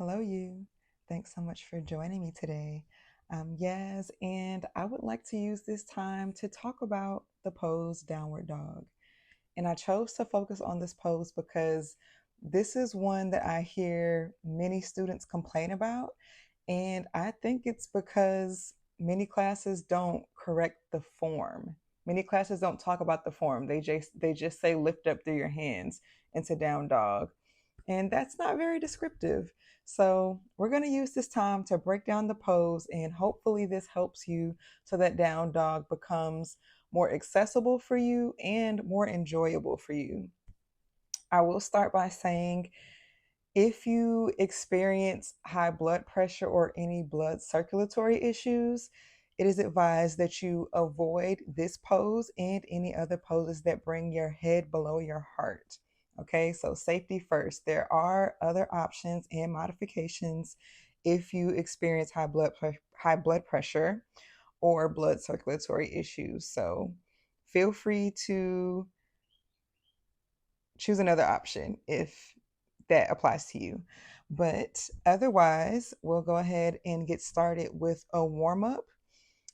Hello, you. Thanks so much for joining me today. I'm Yaz, and I would like to use this time to talk about the pose downward dog. And I chose to focus on this pose because this is one that I hear many students complain about. And I think it's because many classes don't correct the form. Many classes don't talk about the form. They just say lift up through your hands into down dog. And that's not very descriptive. So, we're going to use this time to break down the pose, and hopefully, this helps you so that down dog becomes more accessible for you and more enjoyable for you. I will start by saying if you experience high blood pressure or any blood circulatory issues, it is advised that you avoid this pose and any other poses that bring your head below your heart. Okay, so safety first. There are other options and modifications if you experience high blood pressure or blood circulatory issues. So feel free to choose another option if that applies to you. But otherwise, we'll go ahead and get started with a warm up.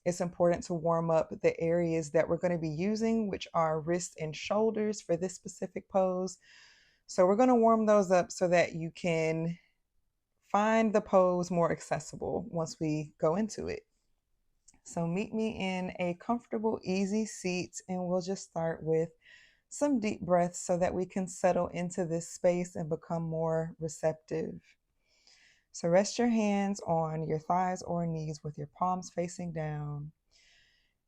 It's important to warm up the areas that we're going to be using, which are wrists and shoulders for this specific pose. So we're going to warm those up so that you can find the pose more accessible once we go into it. So meet me in a comfortable, easy seat, and we'll just start with some deep breaths so that we can settle into this space and become more receptive. So rest your hands on your thighs or knees with your palms facing down.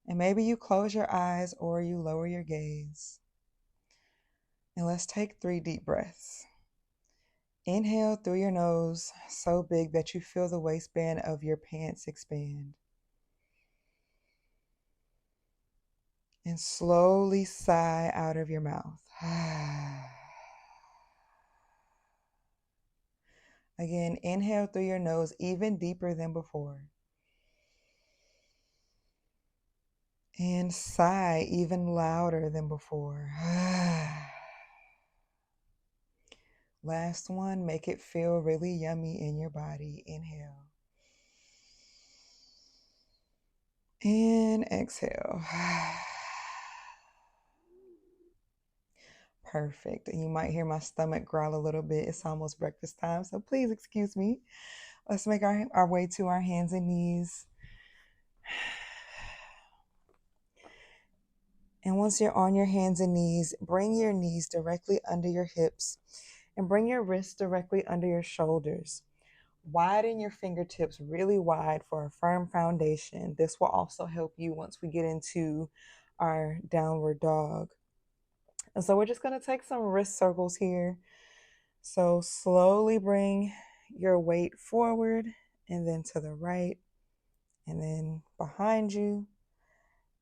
And maybe you close your eyes or you lower your gaze. And let's take 3 deep breaths. Inhale through your nose, so big that you feel the waistband of your pants expand. And slowly sigh out of your mouth. Again, inhale through your nose even deeper than before. And sigh even louder than before. Last one, make it feel really yummy in your body. Inhale. And exhale. Perfect. And you might hear my stomach growl a little bit. It's almost breakfast time, so please excuse me. Let's make our way to our hands and knees. And once you're on your hands and knees, bring your knees directly under your hips and bring your wrists directly under your shoulders. Widen your fingertips really wide for a firm foundation. This will also help you once we get into our downward dog. And so we're just going to take some wrist circles here. So slowly bring your weight forward and then to the right and then behind you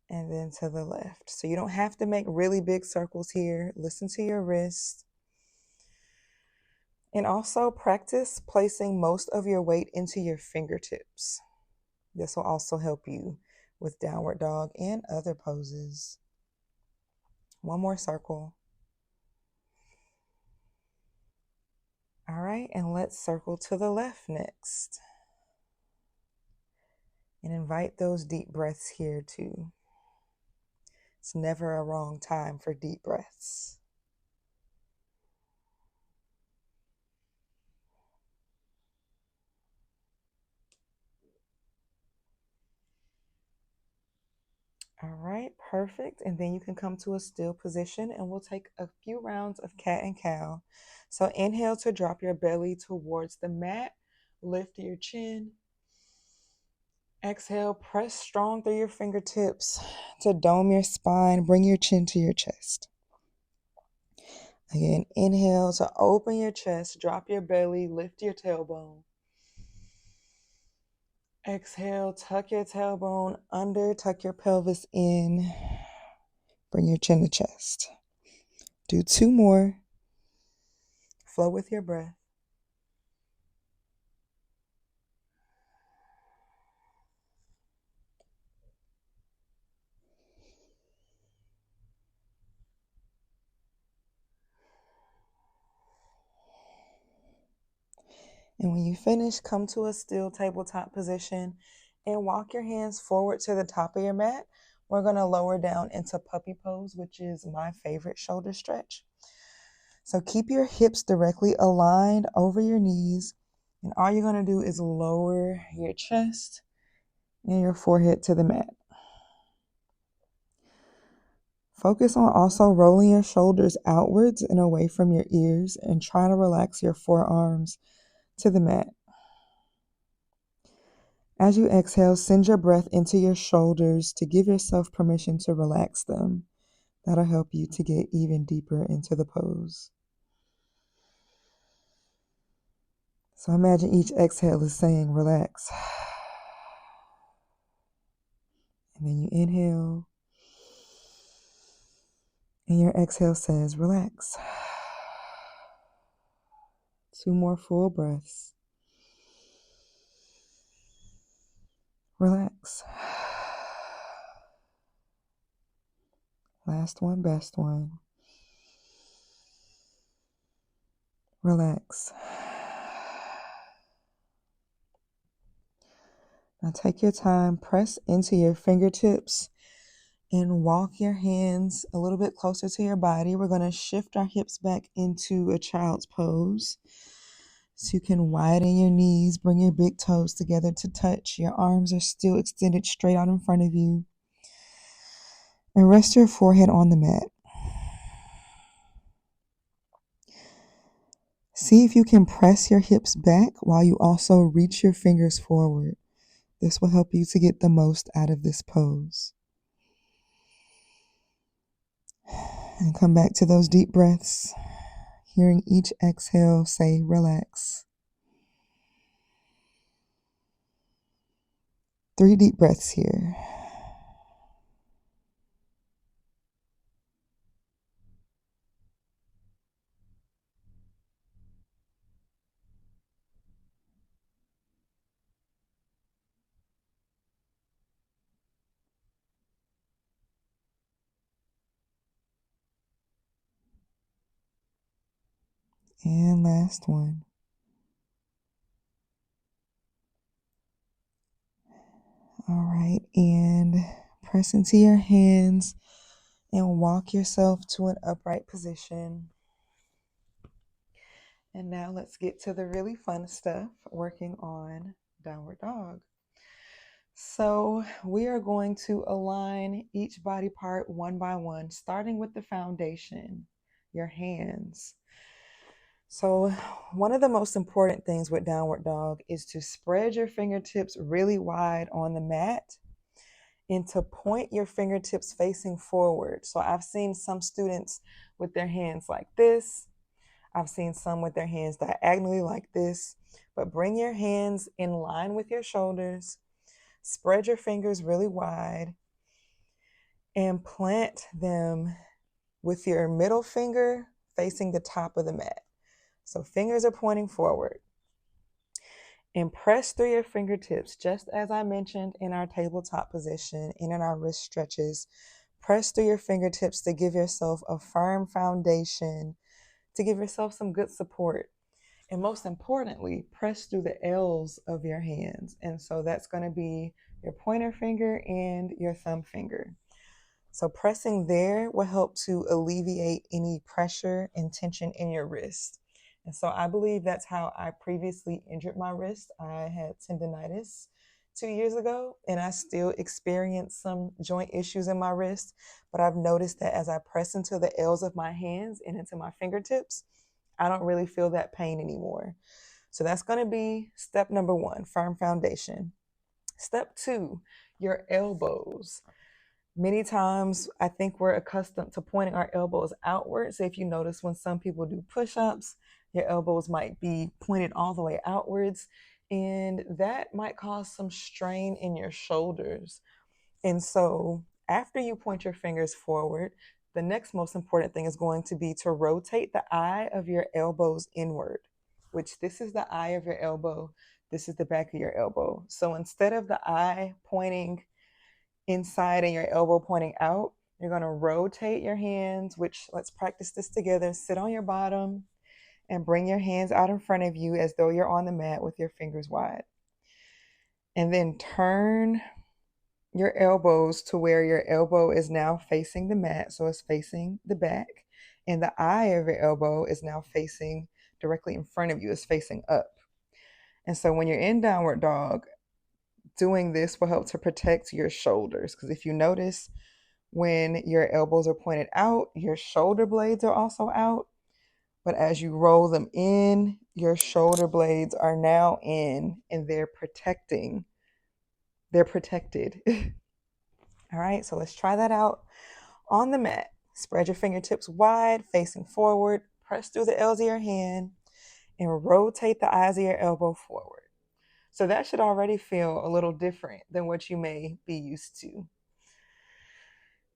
and then to the left. So you don't have to make really big circles here. Listen to your wrist. And also practice placing most of your weight into your fingertips. This will also help you with downward dog and other poses. One more circle. All right, and let's circle to the left next. And invite those deep breaths here too. It's never a wrong time for deep breaths. All right, perfect. And then you can come to a still position and we'll take a few rounds of cat and cow. So inhale to drop your belly towards the mat. Lift your chin. Exhale, press strong through your fingertips to dome your spine. Bring your chin to your chest. Again, inhale to open your chest, drop your belly, lift your tailbone. Exhale, tuck your tailbone under, tuck your pelvis in. Bring your chin to chest. Do 2 more. Flow with your breath. And when you finish, come to a still tabletop position and walk your hands forward to the top of your mat. We're going to lower down into puppy pose, which is my favorite shoulder stretch. So keep your hips directly aligned over your knees. And all you're going to do is lower your chest and your forehead to the mat. Focus on also rolling your shoulders outwards and away from your ears and try to relax your forearms to the mat. As you exhale, send your breath into your shoulders to give yourself permission to relax them. That'll help you to get even deeper into the pose. So imagine each exhale is saying relax. And then you inhale. And your exhale says relax. 2 more full breaths. Relax. Last one, best one. Relax. Now take your time, press into your fingertips and walk your hands a little bit closer to your body. We're going to shift our hips back into a child's pose. So you can widen your knees, bring your big toes together to touch. Your arms are still extended straight out in front of you. And rest your forehead on the mat. See if you can press your hips back while you also reach your fingers forward. This will help you to get the most out of this pose. And come back to those deep breaths, hearing each exhale say relax. 3 deep breaths here. And last one. All right, and press into your hands and walk yourself to an upright position. And now let's get to the really fun stuff, working on downward dog. So we are going to align each body part one by one, starting with the foundation, your hands. So one of the most important things with downward dog is to spread your fingertips really wide on the mat and to point your fingertips facing forward. So I've seen some students with their hands like this. I've seen some with their hands diagonally like this, but bring your hands in line with your shoulders, spread your fingers really wide, and plant them with your middle finger facing the top of the mat. So fingers are pointing forward. And press through your fingertips, just as I mentioned in our tabletop position and in our wrist stretches. Press through your fingertips to give yourself a firm foundation, to give yourself some good support. And most importantly, press through the L's of your hands. And so that's going to be your pointer finger and your thumb finger. So pressing there will help to alleviate any pressure and tension in your wrist. And so I believe that's how I previously injured my wrist. I had tendonitis 2 years ago, and I still experience some joint issues in my wrist. But I've noticed that as I press into the L's of my hands and into my fingertips, I don't really feel that pain anymore. So that's going to be step number 1, firm foundation. Step 2, your elbows. Many times, I think we're accustomed to pointing our elbows outwards. So if you notice when some people do push-ups, your elbows might be pointed all the way outwards, and that might cause some strain in your shoulders. And so after you point your fingers forward, the next most important thing is going to be to rotate the eye of your elbows inward, which this is the eye of your elbow. This is the back of your elbow. So instead of the eye pointing inside and your elbow pointing out, you're going to rotate your hands, which let's practice this together. Sit on your bottom and bring your hands out in front of you as though you're on the mat with your fingers wide. And then turn your elbows to where your elbow is now facing the mat, so it's facing the back, and the eye of your elbow is now facing directly in front of you, it's facing up. And so when you're in downward dog, doing this will help to protect your shoulders, because if you notice, when your elbows are pointed out, your shoulder blades are also out. But as you roll them in, your shoulder blades are now in and they're protecting. They're protected. All right, so let's try that out on the mat. Spread your fingertips wide, facing forward. Press through the L's of your hand and rotate the eyes of your elbow forward. So that should already feel a little different than what you may be used to.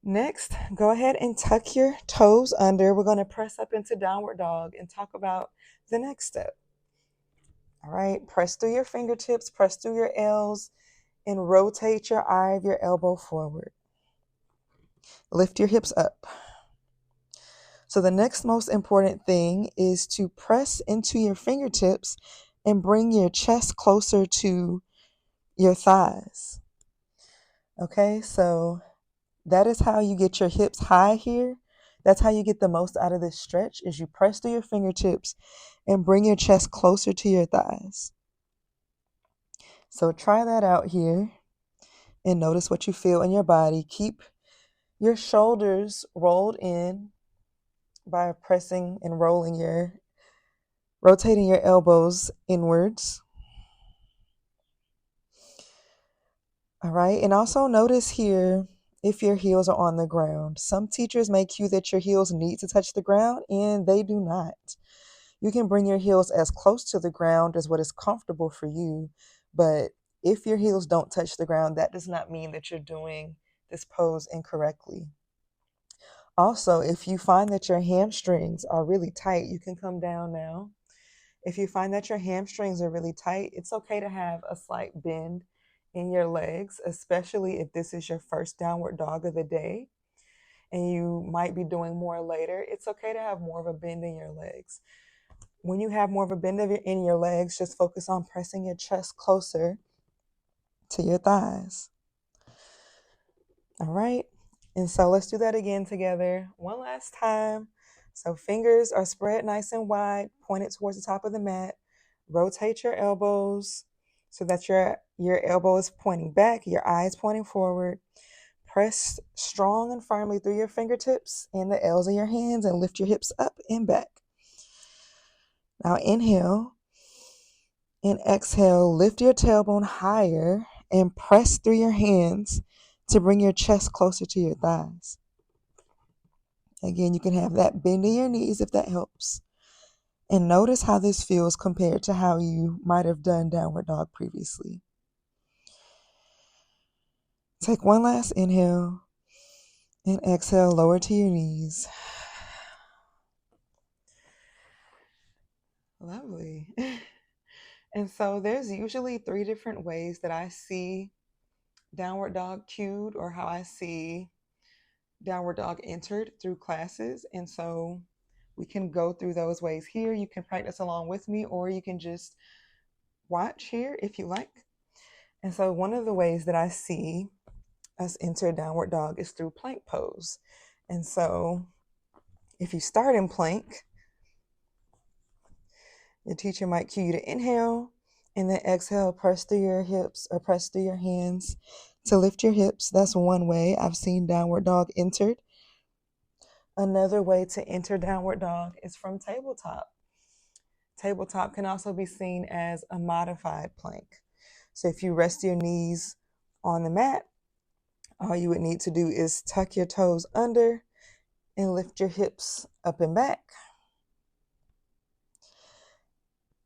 Next, go ahead and tuck your toes under. We're going to press up into downward dog and talk about the next step. All right, press through your fingertips, press through your L's, and rotate your eye of your elbow forward. Lift your hips up. So the next most important thing is to press into your fingertips and bring your chest closer to your thighs. Okay, so that is how you get your hips high here. That's how you get the most out of this stretch, is you press through your fingertips and bring your chest closer to your thighs. So try that out here and notice what you feel in your body. Keep your shoulders rolled in by pressing and rotating your elbows inwards. All right, and also notice here if your heels are on the ground. Some teachers may cue that your heels need to touch the ground, and they do not. You can bring your heels as close to the ground as what is comfortable for you, but if your heels don't touch the ground, that does not mean that you're doing this pose incorrectly. Also, if you find that your hamstrings are really tight, you can come down now. If you find that your hamstrings are really tight, it's okay to have a slight bend in your legs, especially if this is your first downward dog of the day and you might be doing more later. It's okay to have more of a bend in your legs. When you have more of a bend in your legs, just focus on pressing your chest closer to your thighs. All right. And so let's do that again together one last time. So fingers are spread nice and wide, pointed towards the top of the mat. Rotate your elbows so that your elbow is pointing back, your eyes pointing forward. Press strong and firmly through your fingertips and the L's of your hands and lift your hips up and back. Now inhale and exhale. Lift your tailbone higher and press through your hands to bring your chest closer to your thighs. Again, you can have that bend in your knees if that helps. And notice how this feels compared to how you might have done downward dog previously. Take one last inhale and exhale, lower to your knees. Lovely. And so there's usually 3 different ways that I see downward dog cued, or how I see downward dog entered through classes. And so we can go through those ways here. You can practice along with me, or you can just watch here if you like. And so one of the ways that I see us enter downward dog is through plank pose. And so if you start in plank, your teacher might cue you to inhale and then exhale, press through your hips or press through your hands to lift your hips. That's one way I've seen downward dog entered. Another way to enter downward dog is from tabletop. Tabletop can also be seen as a modified plank. So if you rest your knees on the mat, all you would need to do is tuck your toes under and lift your hips up and back.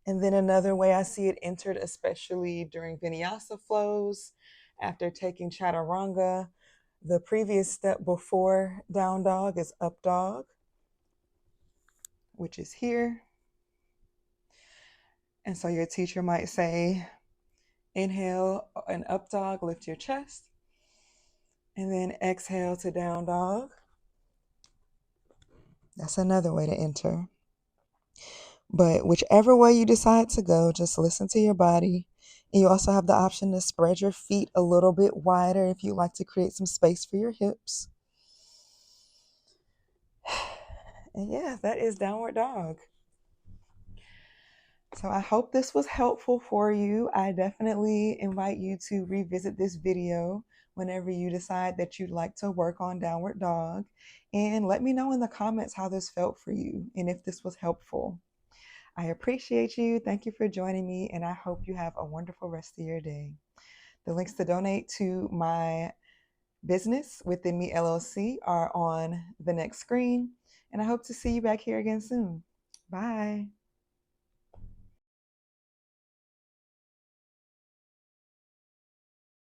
And then another way I see it entered, especially during vinyasa flows, after taking chaturanga, the previous step before down dog is up dog, which is here. And so your teacher might say, inhale and up dog, lift your chest. And then exhale to down dog. That's another way to enter. But whichever way you decide to go, just listen to your body. And you also have the option to spread your feet a little bit wider if you like to create some space for your hips. And yeah, that is downward dog. So I hope this was helpful for you. I definitely invite you to revisit this video whenever you decide that you'd like to work on downward dog. And let me know in the comments how this felt for you and if this was helpful. I appreciate you. Thank you for joining me, and I hope you have a wonderful rest of your day. The links to donate to my business Within Me LLC are on the next screen, and I hope to see you back here again soon. Bye.